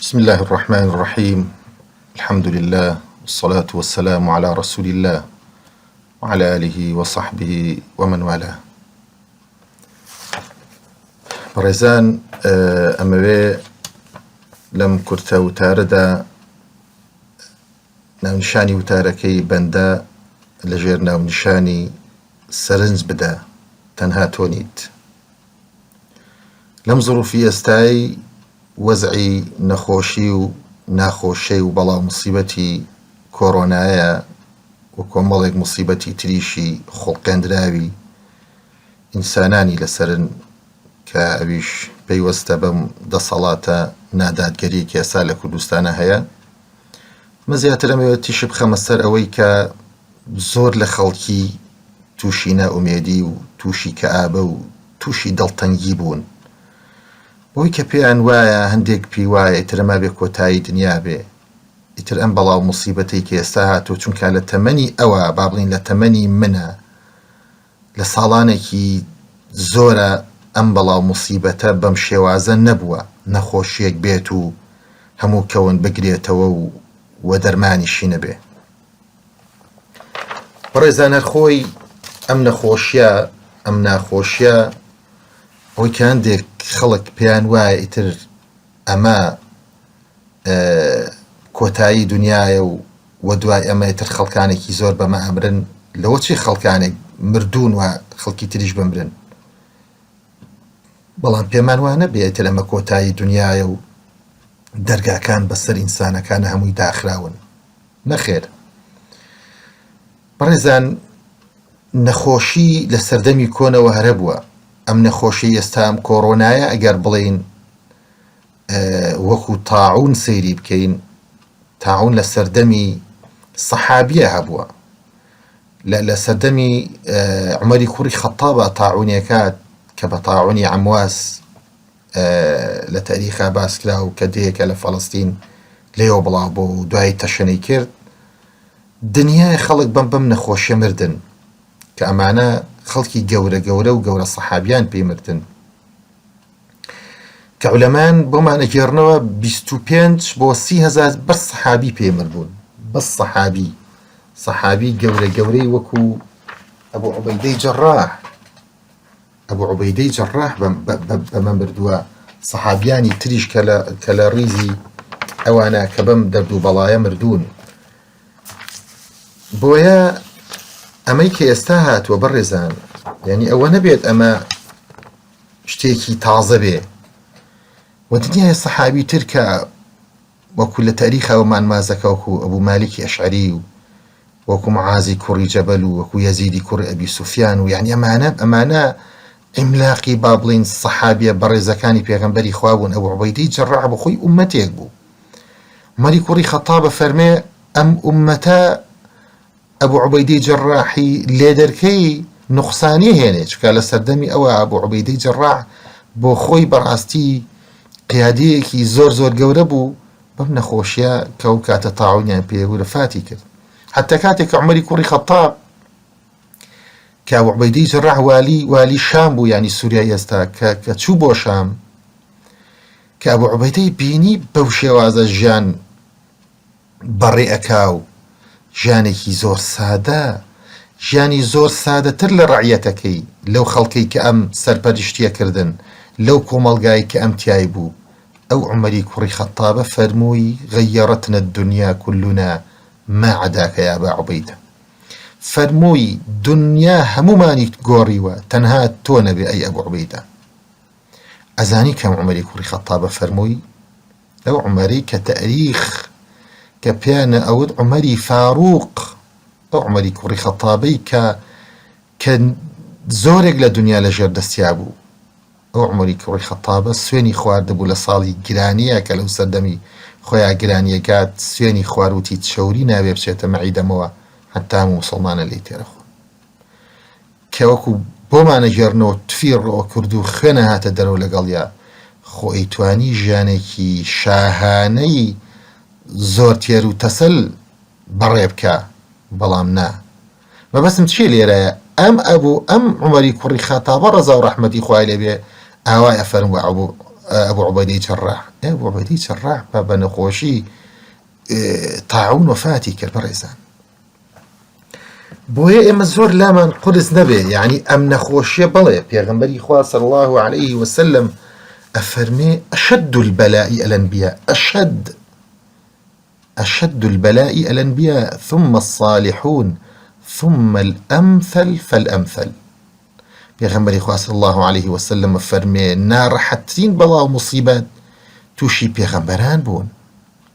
بسم الله الرحمن الرحيم. الحمد لله والصلاة والسلام على رسول الله وعلى آله وصحبه ومن والاه. بەڕێزان، ئەمەوێ لەم کورتە وتارەدا ناونیشانی وتارەکەی بەندە لەژێر ناونیشانی سەرنج بدە، تەنها تۆ نیت. لەم زوروفی ئێستای وەزعی نەخۆشی و ناخۆشەی و بەڵاو موسیبەتی کۆڕۆنایە و کۆمەڵێک موسیبەتی تریشی خۆڵقێندراوی ئینسانانی لەسەرن کە ئەویش پەیوەستە بەم دەسەڵاتە نادادگەریەکی ئێستا لە کوردستانە هەیە. مە زیاتر ئەمەوێت تیشی بخەمە سەر ئەوەی کە زۆر لە خەڵکی تووشی نائومێدی و تووشی کەئابە و تووشی دڵتەنگی بوون، بۆی کە پێیان وایە هەندێک پێی وایە ئیتر ئەما بێ کۆتایی دنیا بێ، ئیتر ئەم بەڵاو موسیبەتەی کە ئێستا هاتووە، چونکە لە تەمەنی ئەوە با بڵین لە تەمەنی منە، لە ساڵانێکی زۆرە ئەم بەڵاو موسیبەتە بەم شێوازە نەبووە، نەخۆشیەک بێت و هەموو کەون بگرێتەوە و دەرمانیشی نەبێ. بەڕێزان، هەرخۆی ئەم نەخۆشیە، ئەم ناخۆشیە ئەوەی کە هەندێک خەڵک پێیان وایە ئیتر ئەمە کۆتایی دنیاە و دوای ئەمە ئیتر خەڵکانێکی زۆر بەمە ئەمرن، لەوە چی خەڵکانێک مردوون و خەڵکی تریش بمرن؟ بەڵام پێمان وانە نەبێ ئیتر ئەمە کۆتایی دنیاە و دەرگاکان بەسەر ئینسانەکانە هەمووی داخراون. نەخێر. بەڕێزان، نەخۆشی لە سەردەمی کۆنەوە هەرە بووە. ئەم نەخۆشی ئێستا ئەم کۆڕۆنایە ئەگەر بڵین وەکو تاعون سەیری بکەین، تاعون لە سەردەمی سەحابیە هەبووە، لە سەردەمی عومەری کوڕی خەتابە تاعونێکات کە بە تاعونی عەمواس لە تاریخا باس کرا و کە دەیەکە لە فەڵەستین لێوە بڵاو بۆ و دوای تەشەنەی کرد. دنیای خەڵک بەم نەخۆشیە مردن کە ئەمانە خەڵکی گەورە گەورە و گەورە سەحابیان پێی مردن کە عولەمان بۆمانە گێڕنەوە 25 بۆ 30,000 بەس سەحابی پێی مردبوون، بەس سەحابی گەورە گەورەی وەکو ئەبوو عوبەیدەی جەڕاح بەمە مردووە. سەحابیانی تریش کە لە ڕیزی ئەوانە کە بەم دەرد و بەڵایە مردوون. بۆیە ئەمەی کە ئێستا هاتووە بەڕێزان، یعنی ئەوە نەبێت ئەمە شتێکی تازە بێ و دنیای سەحابی تر کە وەکو لە تاریخەوەمان مازەکە وەکو ئەبوو مالیکی ئەشعەری و وەکو معازی کوڕی جەبەل و وەکو یەزیدی کوڕی ئەبی سوفیان و یعنی ئەمانە ئیملاقی با بڵین سەحابیە بەڕێزەکانی پێغەمبەری خوا بوون. ئەبوو عوبەیدەی جەڕاح بە خۆی ئومەتێک بوو. عومەری کوڕی خەتابە فەرمێ ئەم ئومەتە ئەبوو عوبەیدەی جەڕاحی لێدەرکەی نوقسانی هێنێ، چکە لە سەردەمی ئەوە ئەبوو عوبەیدەی جەڕاح بۆ خۆی بەڕاستی قیادەیەکی زۆر گەورە بوو. بەم نەخۆشیە کە ئەو کاتە تاعونیان پێبوو لەفاتی کرد. حتى کاتێک کە عومەری کوڕی خەتاب کە ئەبوو عوبەیدەی جەڕاح والی شام بوو، یعنی سووریای ئێستا، کە چوو بۆ شام، کە ئەبوو عوبەیدەی بینی بەو شێوازە ژیان بەڕێ ئەکاو، ژیانێکی زۆر سادە، ژیانی زۆر سادەتر لە ڕەعیەتەکەی، لەو خەڵکەی کە ئەم سەرپەرشتیە کردن، لەو کۆمەڵگای کە ئەم تیای بوو. ئەو عومەری کوڕی خەتابە فەرمووی غەیەڕەتنە الدنیا كلنا ما عداك يا أبا عبيدة. فەرمووی دنیا هەمومانی گۆڕیوە، تەنها تۆ نەبێ ئەی ئەبوو عوبەیدە. ئەزانی کەم عومەری کوڕی خەتابە فەرمووی؟ ئەو عومەری کە تەریخ کە پێیانە ئەوت عومەری فاروق، ئەو عومەری کوڕی خەتابەی کە زۆرێک لە دنیا لەژێر دەستیا بوو. ئەو عومەری کوڕی خەتابە سوێنی خواردەبوو لە ساڵی گرانیە کە لەو سەردەمی خۆیان گرانیەکات، سوێنی خواروتی چەوری ناوێ بچێتە مەعیدەمەوە حتا موسڵمانە لی تێرەخۆن، کە وەکو بۆمانە گێڕنەوە تفیڕەوە کرد و خوێنە هاتە دەرەوە لەگەڵیا، خۆی توانی ژیانێکی شاهانەی زۆر تێر و تەسەل بەڕێ بکە. بەڵام نا، مەبەستم چی لێرەیە؟ ئەم عومەری کوڕی خەتابە ڕەزا و ڕەحمەتی خوای لێبێ ئاوای ئەفەرمووە ئەبوو عوبەیدەی جەڕاح ئەبوو عوبەیدەی جەڕاح بە نەخۆشی تاعون وفاتی کرد بەڕێزان. بۆیە ئێمە زۆر لامان قورس نەبێ، یعنی ئەم نەخۆشیە بڵێ پێغەمبەری خوا صلی الله عليه وسلم ئەفەرمێ أشد البلاء الأنبياء أشد البلاء الأنبياء ثم الصالحون ثم الأمثل فالأمثل. پێغەمبەری خوا صلی الله عليه وسلم فەرمێ ناڕەحەتترین بەڵا و موسیبەت تووشی پێغەمبەران بوون.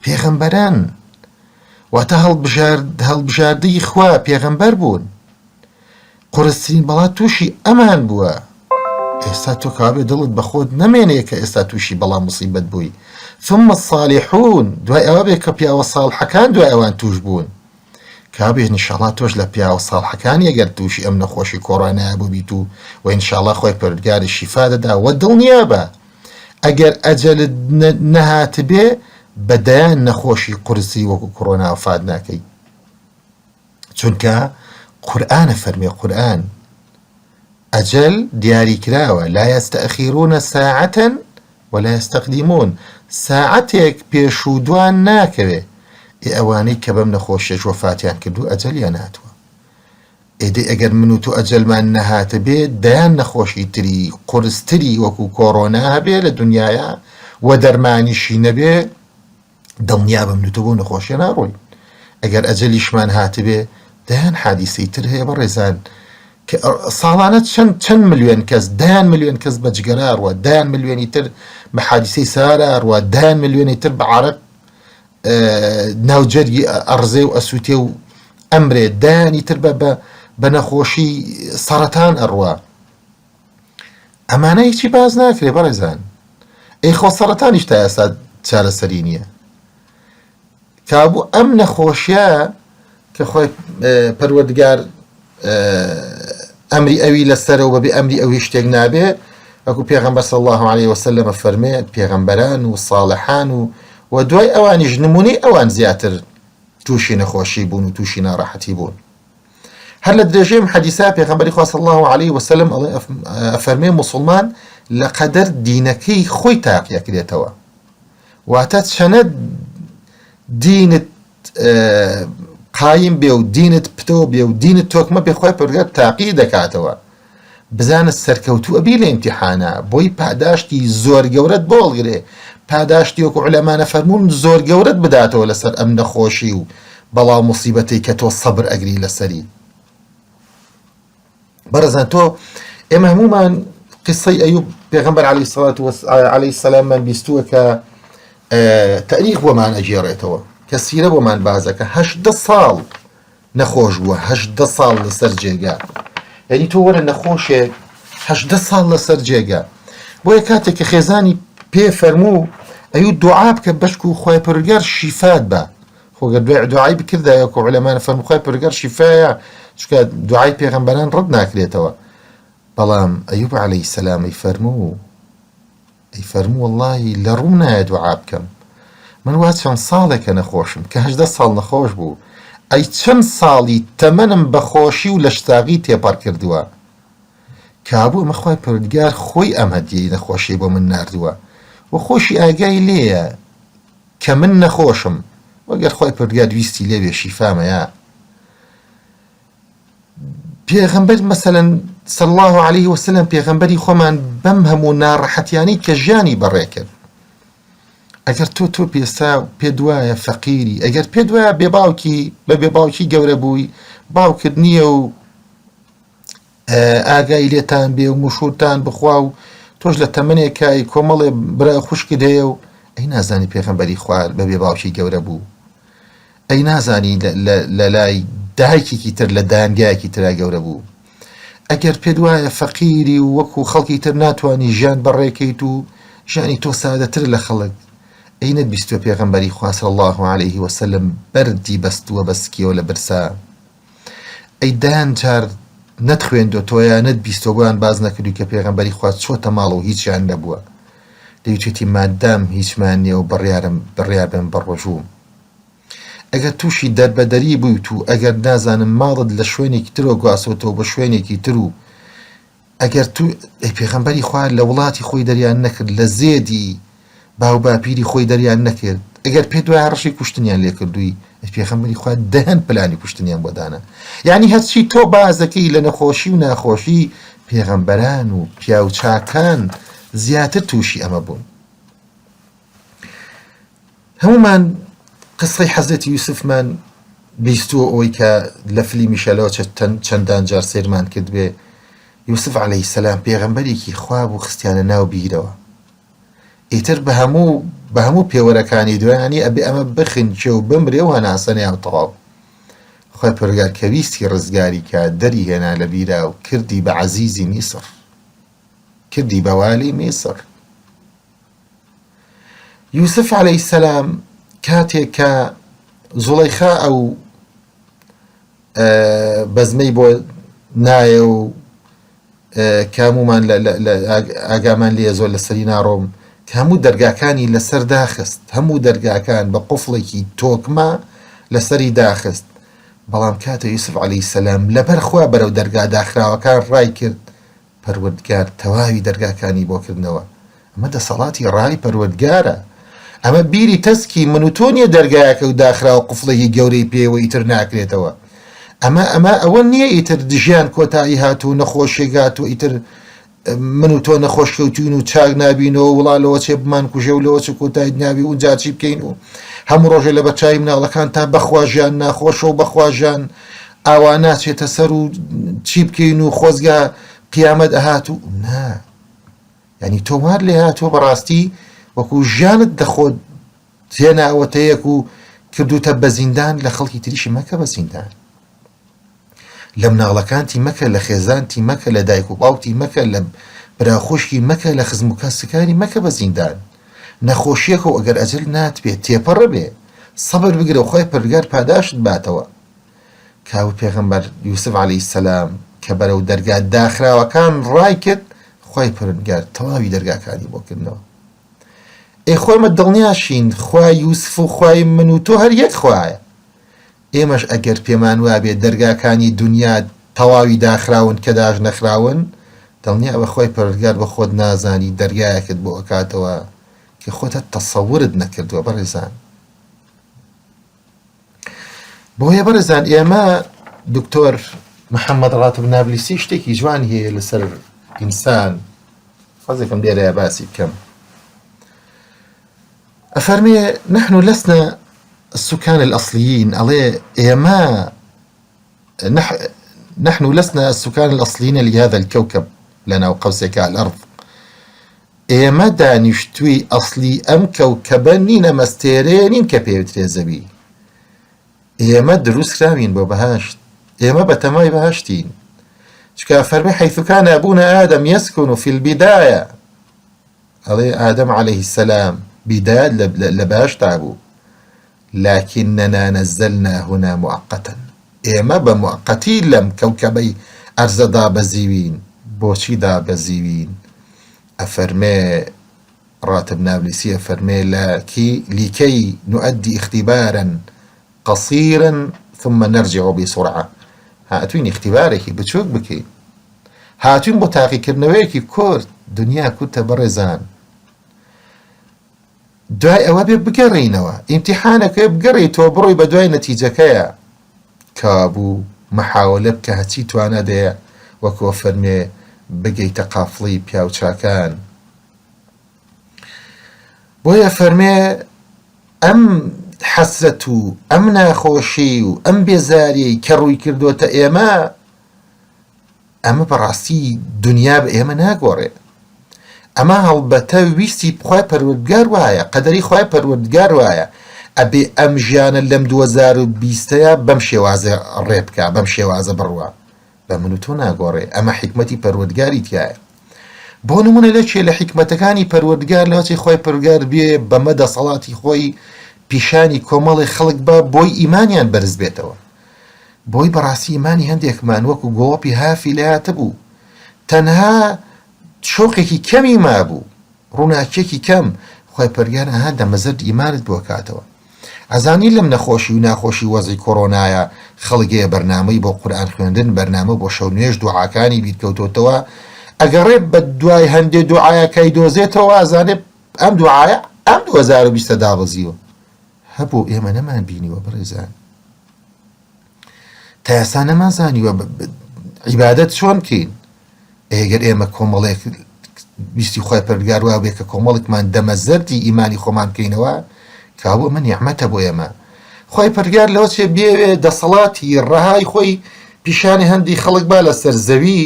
پێغەمبەران واتە هەڵبژاردەی خوا پێغەمبەر بوون، قورسترین بەڵا تووشی ئەمان بووە. ئێستا تۆ کابێ دڵت بە خۆت نەمێنێ کە ئێستا تووشی بەڵا موسیبەت بووی. ثم الصالحون دوای ئەوە بێ کە پیاوە ساڵحەکان دوای ئەوان توش بوون، کابێ ئینشاڵڵا تۆش لە پیاوە ساڵحەکانی ئەگەر تووشی ئەم نەخۆشی کۆڕۆنایە بوو بیت و ئینشاڵڵا خۆی پەروەردگاری شیفا دەدا وە دڵنیا بە ئەگەر ئەجەلت نەهات بێ بەدایان نەخۆشی قورسی وەکو کۆڕۆنا وفات ناکەی، چونکە قورئانە فەرمێ قورئان ئەجەل دیاری کراوە لا یەستەئخیرونە ساعەتەن ولا یەستەقدیمون، ساعەتێک پێش و دوان ناکەوێ. ئەوانەی کە بەم نەخۆشیەش وەفاتیان کردو ئەجەلیان هاتووە. ئێدەی ئەگەر من و تۆ ئەجەلمان نەهاتە بێ دایان نەخۆشی تری قورستری وەکو کۆڕۆنا هەبێ لە دنیاە وە دەرمانیشی نەبێ دڵنیا بم و تۆ بۆ نەخۆشیە ناڕۆی. ئەگەر ئەجەلیشمان هاتبێ دایان حادیسەی تر هەیە بەڕێزان کە ساڵانە چەند ملیۆن کەس دایان ملیۆن کەس بە جگەراڕوە، دایان ملیۆنی تر بە حادیسەی ساراڕوە، دایان ملیۆنی تر بە عەرق ناوجەرگی ئەڕزێ و ئەسووتێ و ئەمرێ، دایانی تر بە نەخۆشی سەرەتان ئەڕوە. ئەمانە هیچی باز ناکرێ بەڕێزان. ئەی خۆ سەرەتانیش تا ئێستا چارەسەری نییە. کابوو ئەم نەخۆشیە کە خۆی پەروەردگار ئەمری ئەوی لەسەرەوە بەبێ ئەمری ئەوی شتێک نابێ، وەکو پێغەمبەر صلی الله عليه وسلم فەرمێت پێغەمبەران و ساڵحان و دوای ئەوانیش نمونەی ئەوان زیاتر تووشی نەخۆشی بوون و تووشی ناڕەحەتی بوون. هەر لە درێژەی حەدیثا پێغەمبەری خوا صلی الله عليه وسلم ئەفەرمێ موسڵمان لە قەدەر دینەکەی خۆی تاقیەکرێتەوە، واتە چەنە دینت قایم بێ و دینت پتۆ بێ و دینت تۆکمە بێ خۆی پەروەردگار تاقی دەکاتەوە. بزانە سەرکەوتوو ئەبی لە ئیمتیحانە بۆی پاداشتی زۆر گەورەت بۆڵگرێ، پاداشتی وەکو عولەمانە فەرموون زۆر گەورەت بداتەوە لەسەر ئەم نەخۆشی و بەڵاو موسیبەتەی کە تۆ سەبر ئەگری لەسەری. بەڕێزان تۆ ئێمە هەمومان قسەی ئەیوب پێغەمبەر عەلەیهی سەلاممان بیستووە کە تەریخ بۆمان ئەگێڕێتەوە، کە سیرە بۆمان بازەکە 18 ساڵ نەخۆش بووە، 18 ساڵ لەسەر جێگا. یعنی تۆ وەرە نەخۆشێک 18 ساڵ لەسەر جێگا. بۆیە کاتێک کە خێزانی پێ فەرموو ئەیوب دوعا بکە بەشک و خۆی پەروەردگار شیفات بە، خۆگە دوعای بکردایە کە عولەمانە فەرموو خۆی پەروەردگار شیفایە، چونکە دوعای پێغەمبەران ڕەت ناکرێتەوە. بەڵام ئەیوب عەلەیهی سەلام ئەی فەرموو وەڵڵاهی لە ڕوو نایە دوعا بکەم، من وا چەند ساڵێکە نەخۆشم کە 18 ساڵ نەخۆش بوو، ئەی چەند ساڵی تەمەنم بە خۆشی و لە شتاقی تێپەڕ کردووە، کابوو ئەمە خۆی پەروەردگار خۆی ئەم هەدیەی نەخۆشی بۆ من ناردووە و خۆشی ئاگای لێیە کە من نەخۆشم، وەگەر خۆی پەروەردگار ویستی لێبێ شیفامەیە. پێغەمبەر مەسەلەن صلی الله عليه وسلم پێغەمبەری خۆمان بەم هەموو ناڕەحەتیانەی کە ژیانی بەڕێ کرد. ئەگەر تۆ پێستا پێ دوایە فەقیری، ئەگەر پێ دوایە بێ باوکی گەورە بووی، باوکرد نییە و ئاگای لێتان بێ و مشورتان بخوا و تۆش لە تەمەنێکای کۆمەڵێ برا خوشکت هەیە و ئەی نازانی پێغەمبەری خوار بەبێ باوکی گەورە بوو، ئەی نازانی لە لای دایکێکی تر لە دایانگایەکی ترا گەورە بوو. ئەگەر پێ دوایە فەقیری و وەکو خەڵکی تر ناتوانی ژیان بەڕێکەیت و ژیانی تۆ سادەتر لە خەڵک، ئەی نەتبیستوە پێغەمبەری خوا صلی الله عليه وسلم بەردی بەستووە بەسکیەوە لە برسا، ئەی دایان جار نەتخوێندۆ تۆیان نەتبیستەوە بۆیان باز نەکردو کە پێغەمبەری خوا چۆتە ماڵ و هیچیان نەبووە، دەیوتێتی مادام هیچمان نییە و بڕیار بم بەڕۆژوو. ئەگەر تووشی دەربەدەری بوویت و ئەگەر نازانم ماڵت لە شوێنێکی ترەوە گواسۆتەوە بە شوێنێکی تر و ژیانی تۆ سادەتر لە خەڵک، ئەی نەتبیستوە پێغەمبەری خوا صلی الله عليه وسلم بەردی بەستووە بەسکیەوە لە برسا، ئەی دایان جار نەتخوێندۆ تۆیان نەتبیستەوە بۆیان باز نەکردو کە پێغەمبەری خوا چۆتە ماڵ و هیچیان نەبووە، دەیوتێتی مادام هیچمان نییە و بڕیار بم بەڕۆژوو. ئەگەر تووشی دەربەدەری بوویت و ئەگەر نازانم ماڵت لە شوێنێکی ترەوە گواسۆتەوە بە شوێنێکی تر و ئەگەر تو پێغەمبەری خوا لە وڵاتی خۆی دەریان نەکرد لە زێدی باو باپیری خۆی دەریان نەکرد ئەگەر پێ دوای ڕەشی کوشتنیان لێ کردووی پێغەمبەری خوا دەهەن پلانی کوشتنیان بۆ دانا یعنی هەرچی تۆ بازەکەی لە نەخۆشی و ناخۆشی پێغەمبەران و پیا و چاکان زیاتر تووشی ئەمە بوون هەمومان قسەی حەزرەتی یوسفمان بیستووە ئەوەی کە لە فیلمی شەلۆ چەندان جار سێرمان کرد بێ یوسف عەلەیهی سەلام پێغەمبەرێکی خوا بوو خستیانە ناو بیرەوە ئیتر بە هەموو پێوەرەکانی دوایانی ئەبێ ئەمە بخنچێ و بمرێ و هەناسەنێ و تەواو خۆی پەروەردگار کە ویستی ڕزگاری کە دەری هێنا لە بیرا و کردی بە عەزیزی میسر کردی بە والی میسر یوسف عەلەیهی سەلام کاتێک کە زوڵەیخا ئەو بەزمەی بۆ نایە و کامومان ئاگامان لێ زۆر لەسەری ناڕۆم کە هەموو دەرگاکانی لەسەر داخست هەموو دەرگاکان بە قوفڵێکی تۆکمە لەسەری داخست بەڵام کاتە یوسف عەلەیهی سەلام لەبەر خوا بەرەو دەرگا داخراوەکان ڕای کرد پەروەردگار تەواوی دەرگاکانی بۆ کردنەوە ئەمە دەسەڵاتی ڕای پەروەردگارە ئەمە بیری تەسکی من و تۆ نییە دەرگایەکە و داخراوە قوفڵێکی گەورەی پێوە ئیتر ناکرێتەوە ئەوە نییە ئیتر دژیان کۆتایی هاتوو نەخۆشیێک هاتوو ئیتر من و تۆ نەخۆشکەوتوین و چاک نابینەوە وڵالەوە چێ بمان کوژە و لەوە چ کۆتایت نابی و جاچی بکەین و هەموو ڕۆژێ لە بەرچاوی مناڵەکان تا بەخواژیان ناخۆشە و بەخواژیان ئاوا ناچێتە سەر و چی بکەین و خۆزگا قیامەت ئەهات و نا یعنی تۆ وار لێ هاتووە بەڕاستی وەکو ژیانت دەخۆت تێناوەتەیەک و کردوتە بە زیندان لە خەڵکی تریشی مەکە بە زیندان لە مناڵەکانتی مەکە لە خێزانتی مەکە لە دایک و باوکی مەکە لە براخۆشکی مەکە لە خزم و کەسەکانی مەکە بە زیندان نەخۆشیەکە و ئەگەر ئەجل ناتبێت تێپەڕە بێ سەبر بگرە و خۆی پەروەردگار پاداشت باتەوە کاو پێغەمبەر یوسف عەلەیهی سەلام کە بەرەو دەرگا داخراوەکان ڕای کرد خۆی پەروەردگار تەواوی دەرگاکانی بۆ کردنەوە خۆمە دڵنیاشین خوای یوسف و خوای من و تۆ هەر یەک خوایە ئێمەش ئەگەر پێمان وابێ دەرگاکانی دنیا تەواوی داخراون کە داژ نەخراون دڵنیا بە خۆی پەروەردگار بە خۆت نازانی دەرگایەکت بۆ ئەکاتەوە کە خۆتە تەسەورت نەکردووە بەڕێزان بۆیە بەڕێزان ئێمە دکتۆر محەممەد ڕاتب نابلیسی شتێکی جوان هەیە لەسەر ئینسان خۆزێکم لێرەیە باسی بکەم أفرمي نحن لسنا السكان الأصليين عليه إيما نحن لسنا السكان الأصليين لهذا الكوكب لنا وقوسك على الأرض إيما دانشتوي أصلي أم كوكبنين مستيرين كبيوتريزبي إيما دروس كرامين ببهاشت إيما بتماي بهاشتين شكا فرمي حيث كان أبونا آدم يسكن في البداية عليه آدم عليه السلام بداية لباش تعبوا لكننا نزلنا هنا مؤقتا إما بمؤقتين لم كوكبي أرز دابزيوين بوشي دابزيوين أفرمي راتب نابلسي أفرمي لكي نؤدي اختبارا قصيرا ثم نرجع بسرعة هاتوين اختبارك بتشوك بكي هاتوين بتاقي كرنويكي كورت دنيا كنت برزان دوای ئەوە بێ بگەڕینەوە ئیمتیحانەکە بگەڕیتەوە بڕۆی بە دوای نەتیجەکەیە کابوو مەحاولە بکە هەچی توانە دەیە وەکوە فەرمێ بگەیتە قافڵی پیاوچاکان بۆیە فەرمێ ئەم حەسرەت و ئەم ناخۆشی و ئەم بێزاری کە ڕووی کردوتە ئێمە بەڕاستی دنیا بە ئێمە ناگۆڕێ ئەمە هەڵبەتە ویستی بخوای پەروەردگار وایە قەدەری خوای پەروەردگار وایە ئەبێ ئەم ژیانە لەم 2020ەیە بەم شێوازە ڕێبکە بەم شێوازە بڕوە بە من و تۆ ناگۆڕێ ئەمە حیکمەتی پەروەردگاری تایە بۆ نمونە لەکێ لە حیکمەتەکانی پەروەردگار لەوەچی خۆی پەروەردگار بێ بەمە دەسەڵاتی خۆی پیشانی کۆمەڵی خەڵک بە بۆی ئیمانیان بەرز بێتەوە بۆی بەڕاستی ئیمانی هەندێکمان وەکو گۆڵۆپی هافی لایاتە بوو تەنها شوقێکی کەمی مابوو ڕووناکێکی کەم خۆی پەروەردگار ئەها دەمەزرد ئیمانت بۆ کاتەوە ئەزانی لەم نەخۆشی و ناخۆشی وەزی کۆڕۆنایە خەڵگەیە بەرنامەی بۆ قورئان خوێندن بەرنامە بۆ شەو نوێژ دوعاکانی بیرکەوتۆتەوە ئەگەڕێ بە دوای هەندێک دوعایەکەی دۆزێتەوە ئازانێ ئەم دوعایە ئەم 2020 دابەزیوە هەبوو ئێمە نەمان بینیوە بڕێزان تا ئێستا نەمازانیوە عیبادەت چۆن بکەین ئێگەر ئێمە کۆمەڵێک ویستی خۆی پەروەردگار وا بێ کە کۆمەڵێکمان دەمەزەردی ئیمانی خۆمان بکەینەوە کابوو ئەمە نیعمەتە بۆ ئێمە خۆی پەروەردگار لەوە چێ بێوێ دەسەڵاتی ڕەهای خۆی پیشانی هەندی خەڵک با لەسەر زەوی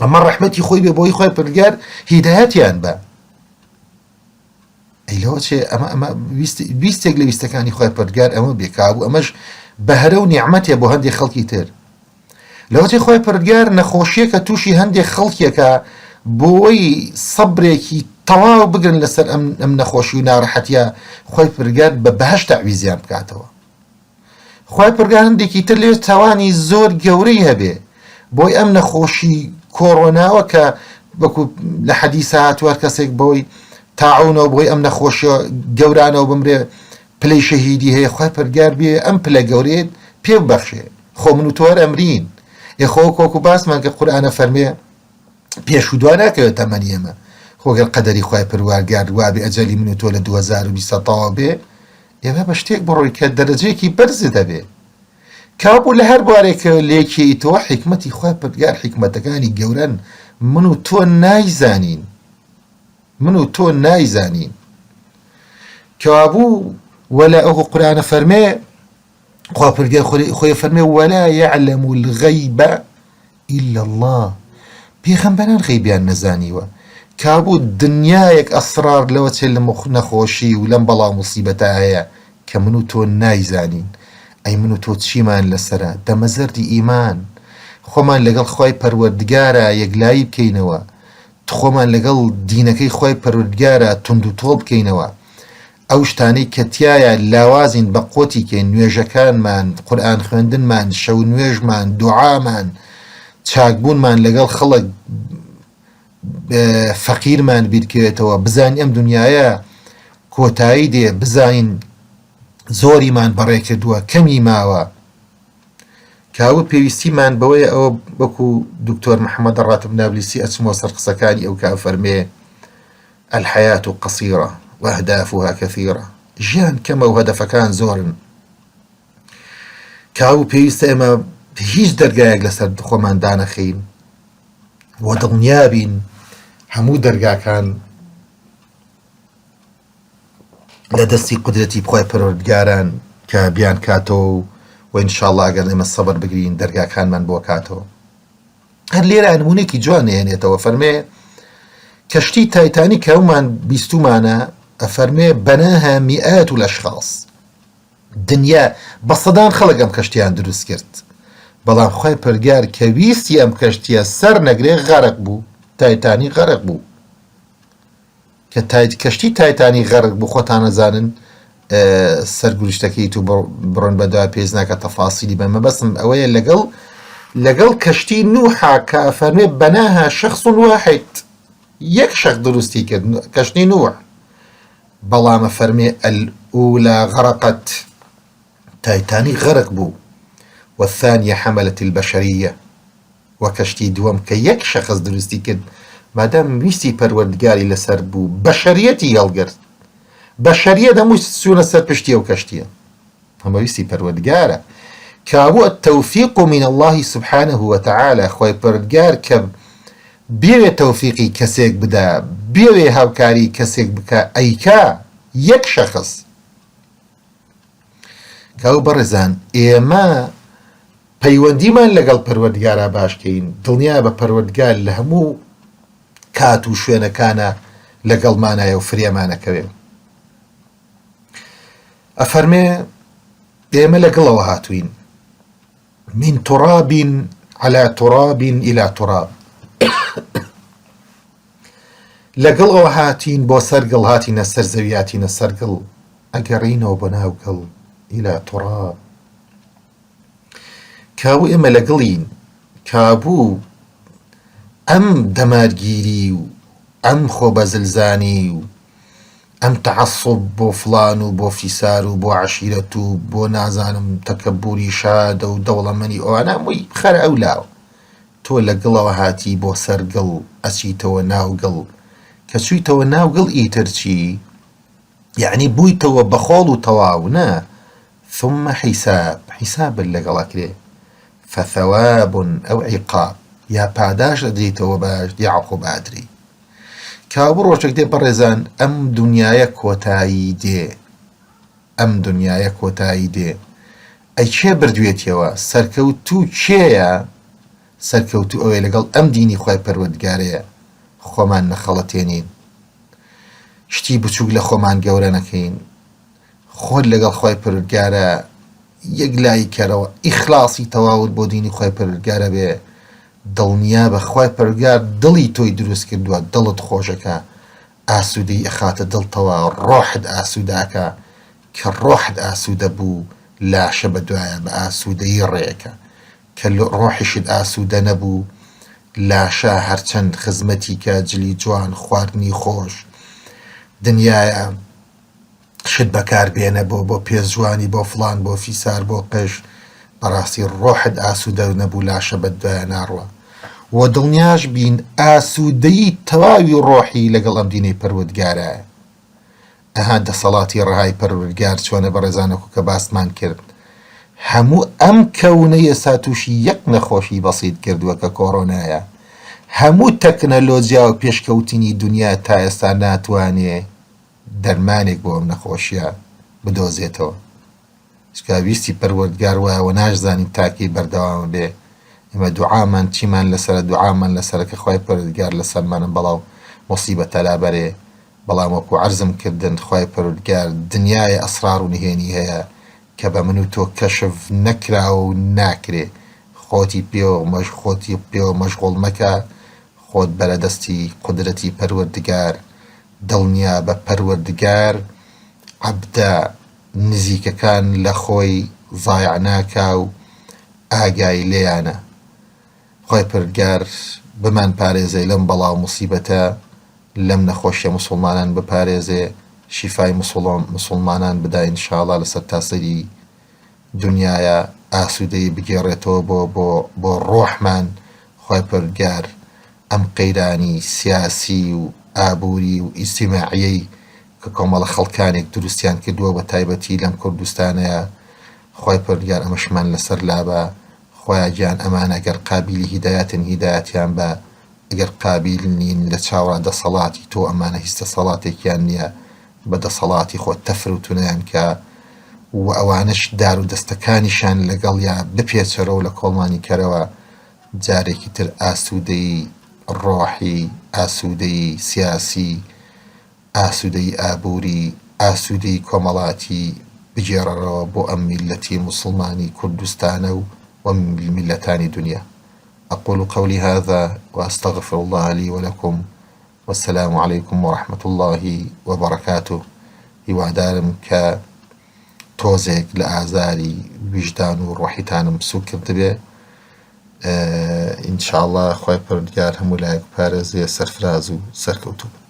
ئەمە ڕەحمەتی خۆی بێ بۆی خۆی پەروەردگار هیدایەتیان بە ئەی لەوە چێ ئەمە ویستێک لە ویستەکانی خۆی پەروەردگار ئەمە بێ کابوو ئەمەش بەهرە و نیعمەتێ بۆ هەندێک خەڵکی تر لەوە چێ خۆی پەروەردگار نەخۆشیەکە تووشی هەندێک خەڵکێکە بۆی سەبرێکی تەواو بگرن لەسەر ئەم نەخۆشی و ناڕەحەتیە خۆی پەروەردگار بە بەهەشت تعویزیان بکاتەوە خۆی پەروەردگار هەندێکی تر لێ تاوانی زۆر گەورەی هەبێ بۆی ئەم نەخۆشی کۆڕۆناوە کە وەکو لە حەدیث هاتووە کەسێک بۆی تاعونەوە بۆی ئەم نەخۆشیە گەورانەوە بمرێ پلەی شەهیدی هەیە خۆی پەروەردگار بێ ئەم پلە گەورەیە پێ ببەخشێ خۆ من و تۆ ئەمرین خۆ کۆکو باسمان کە قورئانە فەرمێ پێش و دوا ناکەوێت تەمەنی ئێمە خۆگەر قەدەری خۆی پەروەردگار وابێ ئەجەلی من و تۆ لە 2020 تەواو بێ ئێمە بە شتێک بڕۆی کە دەرەجەیەکی بەرز دەبێ کابوو لە هەر بوارێکە لێکیتەوە حکمەتی خۆی پەروەردگار حکمەتەکانی گەورەن من و تۆ نایزانین کابوو وەلا ئەو قورئانە فەرمێ خوا پەروەردگار خۆی فەرمێ وەلا یعلم الغەیب إلا الله پێغەمبەران غەیبیان نەزانیوە کابوو دنیایەک ئەسرار لەوە چێ لە نەخۆشی و لەم بەڵاو موسیبەتە هەیە کە من و تۆ نایزانین ئەی من و تۆ چیمان لەسەرە دەمەزەردی ئیمان خۆمان لەگەڵ خۆی پەروەردگارە یەکلایی بکەینەوە خۆمان لەگەڵ دینەکەی خۆی پەروەردگارە تند و تۆڵ بکەینەوە ئەو شتانەی کە تایە لاوازین بە قۆتی کەین نوێژەکانمان قورئان خوێندنمان شەو نوێژمان دوعامان چاکبوونمان لەگەڵ خەڵک فەقیرمان بیرکەوێتەوە بزانین ئەم دنیاە کۆتایی دێ بزانین زۆریمان بەڕێ کردووە کەمی ماوە کاوە پێویستیمان بەوەیە ئەوە وەکو دکتۆر محەممەد ڕاتب نابلیسی ئەچمۆ سەر قسەکانی ئەو کا فەرمێ الحياة قصيرة وأهدافها كثيرة ژیان کەمە و هەدەفەکان زۆرن کاو پێویستە ئێمە هیچ دەرگایەک لەسەر خۆمان دانەخین وە دڵنیابین هەموو دەرگاکان لە دەستی قودرەتی بخۆی پەروەردگاران کە بیان کاتەوە و ئینشاءڵڵا ئەگەر ئێمە سەبر بگرین دەرگاکانمان بۆ کاتەوە هەر لێرە نمونێکی جوان هێنێتەوە فەرمێ کەشتی تایتانی کە ئەومان بیستومانە ئەفەرمێ بەناها میئات الأشخاص دنیا بە سەدان خەڵک ئەم کەشتیان دروست کرد بەڵام خۆی پەروەردگار کە ویستی ئەم کەشتیە سەر نەگرێ غەرق بوو تایتانی غەرق بوو کە کەشتی تایتانی غەرق بوو خۆتان نەزانن سەرگوشتەکەی تو بڕۆن بەدوا پێز ناکە تەفاسیلی بەمە بەسم ئەوەیە لەگەڵ کەشتی نوحا کە ئەفەرمێ بەناها شخص واحد یەک شەخص دروستی کرد کەشتی نوح بەڵام ئەفەرمێ الأولى غرقت تایتانی غەرق بوو والثانية حملت البشرية وكشتي دوم كي يك شخص دروستي كد مادام ويستي پەروەردگاری لەسەر بوو بەشەریەتی هەڵگرت بەشەریە دەمووی سوونە سەر پشتی ئەو کەشتیە هەمە ویستی پەروەردگارە کابوو التەوفیق من الله سبحانه وتعالى خۆی پەروەردگار کە بێوێ تەوفیقی کەسێک بدا بێوێ هاوکاری کەسێک بکە ئەیکا یەک شەخص کاو بەڕێزان ئێمە پەیوەندیمان لەگەڵ پەروەردگارە باشکەین دڵنیا بە پەروەردگار لە هەموو کات و شوێنەکانە لەگەڵمانایە و فرێمانەکەوێ ئەفەرمێ ئێمە لەگەڵەوە هاتوین من تراب على تراب إلى تراب لەگەڵەوە هاتین بۆ سەرگەڵ هاتینە سەر زەوی هاتینە سەرگەڵ ئەگەڕینەوە بۆ ناوگەڵ إلى تراب کاو ئێمە لەگەڵین کابوو ئەم دەمارگیری و ئەم خۆبەزلزانی و ئەم تەعەسوب بۆ فڵان و بۆ فیسار و بۆ عەشیرەت و بۆ نازانم تەکەببوری شادە و دەوڵەمەنی ئەوانە هەمووی خەرە ئەولاوە تۆ تۆ لە گڵەوە هاتی بۆ سەر گڵ ئەچیتەوە ناو گڵ کە چوویتەوە ناو گڵ ئیتر چی یعنی بوویتەوە بەخۆڵ و تەواو نە ثم حیسابت لەگەڵەکرێ فثواب ئەو عیقاب یا پاداش ئەدرێتەوە باش دی عەقوبە ئەدرێ کابوو ڕۆژێک دێ بەڕێزان ئەم دونیایە کۆتایی دێ ئەی کێ بردوێتیەوە سەرکەوتوو کێیە سەرکەوتوو ئەوەی لەگەڵ ئەم دینی خوای پەروەردگارەیە خۆمان نەخەڵەتێنین شتی بچووک لە خۆمان گەورە نەکەین خۆت لەگەڵ خوای پەروەردگارە یەک لای کەرەوە ئیخلاسی تەواوت بۆ دینی خوای پەروەردگارە بێ دڵنیا بە خوای پەروەردگار دڵی تۆی دروست کردووە دڵت خۆشەکە ئاسوودەی ئەخاتە دڵتەوە ڕۆحت ئاسووداکە کە ڕۆحت ئاسوودە بوو لاشە بەدوایە بە ئاسوودەیی ڕێیەکە کە ڕۆحیشت ئاسوودە نەبوو لاشە هەرچەند خزمەتی کە جلی جوان خواردنی خۆش دنیایە شت بەکار بێنە بۆ پێزجوانی بۆ فڵان بۆ فیسار بۆ قش بەڕاستی ڕۆحت ئاسوودە نەبوو لاشە بەدوایە ناڕوە و دڵنیاش بین ئاسوودەیی تەواوی ڕۆحی لەگەڵ ئەم دینەی پەروەردگارە ئەها دەسەڵاتی ڕەهای پەروەردگار چۆنە بەڕێزانەکو کە باسمان کرد هەموو ئەم کەونەیە ئێستا تووشی یەک نەخۆشی بەسیط کردووە کە کۆڕۆنایە هەموو تەکنەلۆجیا و پێشکەوتنی دنیا تا ئێستا ناتوانێ دەرمانێک بۆ ئەم نەخۆشیە بدۆزێتەوە شکاویستی پەروەردگار وایەوە ناشزانین تاکەی بەردەوام بێ ئێمە دوعامان چیمان لەسەرە دوعامان لەسەرە کە خوای پەروەردگار لەسەرمانە بەڵاو مۆسیبەتە لابەرێ بەڵام وەکو عەرزم کردن خوای پەروەردگار دنیای ئەسرار و نهێنی هەیە کە بە من و تۆ کەشف نەکراوە و ناکرێ خۆتی پێوە مەشغوڵ مەکە خۆت بەرەدەستی قودرەتی پەروەردگار دڵنیا بە پەروەردگار عەبدە نزیکەکان لە خۆی ضایع ناکا و ئاگای لێیانە خوای پەروەردگار بمان پارێزێ لەم بەڵاو موسیبەتە لەم نەخۆشیە موسڵمانان بپارێزێ شیفای موسڵمانان بدا ئینشاءڵڵا لەسەر تاسەری دنیایە ئاسوودەی بگێڕێتەوە بۆ ڕۆحمان خوای پەروەردگار ئەم قەیرانی سیاسی و ئابووری و ئیجتیماعیەی کە کۆمەڵە خەڵکانێک دروستیان کردووە بە تایبەتی لەم کوردستانەیە خوای پەروەردگار ئەمەشمان لەسەر لابە خۆیان گیان ئەمانە ئەگەر قابیلی هیدایەتن هیدایەتیان بە ئەگەر قابیل نین لە چاوەڕا دەسەڵاتی تۆ ئەمانە هیچ دەسەڵاتێکیان نییە بە دەسەڵاتی خۆت تەفروتونیان کە و ئەوانش دار و دەستەکانیشان لەگەڵیا بپێچەرەوە لە کۆڵمانی کەرەوە جارێکی تر ئاسوودەی ڕۆحی ئاسوودەی سیاسی ئاسوودەی ئابووری ئاسوودەی کۆمەڵاتی بگێڕەرەوە بۆ ئەم میلەتی موسڵمانی کوردستانە و میلەتانی دنیا أقول قولي هذا وأستغفر الله لي ولكم والسلام عليكم ورحمة الله وبركاته هیوادارم کە تۆزێک لە ئازاری ویژدان و ڕۆحیتانم سوو کردبێ ئینشاءڵڵا خوای پەروەردگار هەموو لایەک پارێزێ سەرفراز و سەرکەوتوو